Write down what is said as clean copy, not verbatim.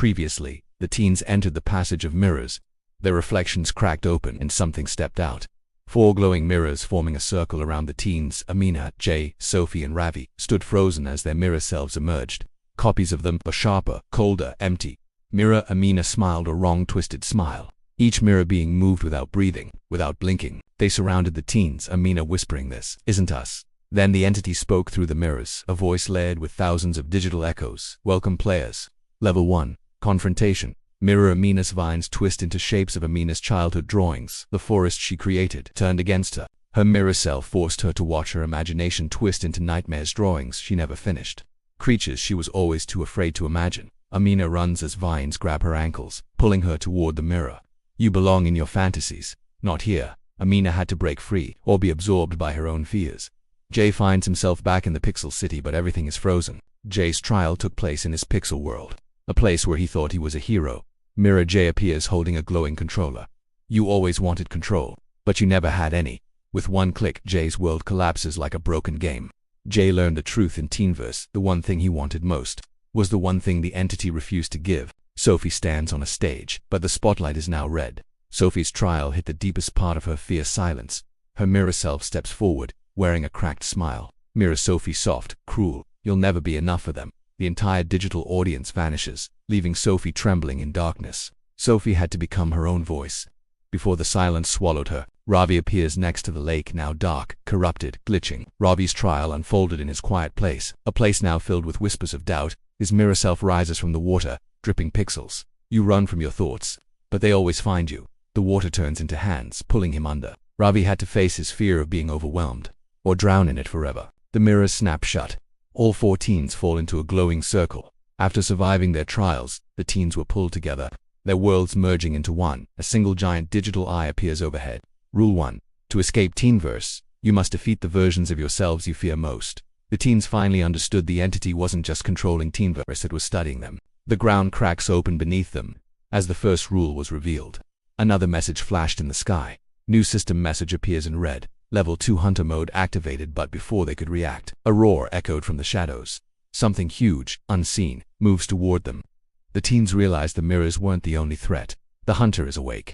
Previously, the teens entered the passage of mirrors. Their reflections cracked open and something stepped out. 4 glowing mirrors forming a circle around the teens, Amina, Jay, Sophie and Ravi, stood frozen as their mirror selves emerged. Copies of them, but sharper, colder, empty. Mirror Amina smiled a wrong twisted smile. Each mirror being moved without breathing, without blinking. They surrounded the teens, Amina whispering, "This isn't us." Then the entity spoke through the mirrors, a voice layered with thousands of digital echoes. "Welcome players. Level 1. Confrontation." Mirror Amina's vines twist into shapes of Amina's childhood drawings. The forest she created turned against her. Her mirror self forced her to watch her imagination twist into nightmares, drawings she never finished. Creatures she was always too afraid to imagine. Amina runs as vines grab her ankles, pulling her toward the mirror. "You belong in your fantasies, not here." Amina had to break free, or be absorbed by her own fears. Jay finds himself back in the pixel city, but everything is frozen. Jay's trial took place in his pixel world, a place where he thought he was a hero. Mirror Jay appears holding a glowing controller. "You always wanted control, but you never had any." With one click, Jay's world collapses like a broken game. Jay learned the truth in Teenverse. The one thing he wanted most was the one thing the entity refused to give. Sophie stands on a stage, but the spotlight is now red. Sophie's trial hit the deepest part of her fierce silence. Her mirror self steps forward, wearing a cracked smile. Mirror Sophie soft, cruel, "You'll never be enough for them." The entire digital audience vanishes, leaving Sophie trembling in darkness. Sophie had to become her own voice. Before the silence swallowed her, Ravi appears next to the lake, now dark, corrupted, glitching. Ravi's trial unfolded in his quiet place, a place now filled with whispers of doubt. His mirror self rises from the water, dripping pixels. You run from your thoughts, but they always find you. The water turns into hands, pulling him under. Ravi had to face his fear of being overwhelmed, or drown in it forever. The mirrors snap shut. All 4 teens fall into a glowing circle. After surviving their trials, the teens were pulled together, their worlds merging into one. A single giant digital eye appears overhead. Rule 1. To escape Teenverse, you must defeat the versions of yourselves you fear most. The teens finally understood the entity wasn't just controlling Teenverse, it was studying them. The ground cracks open beneath them as the first rule was revealed. Another message flashed in the sky. New system message appears in red. Level 2 hunter mode activated, but before they could react, a roar echoed from the shadows. Something huge, unseen, moves toward them. The teens realized the mirrors weren't the only threat. The hunter is awake.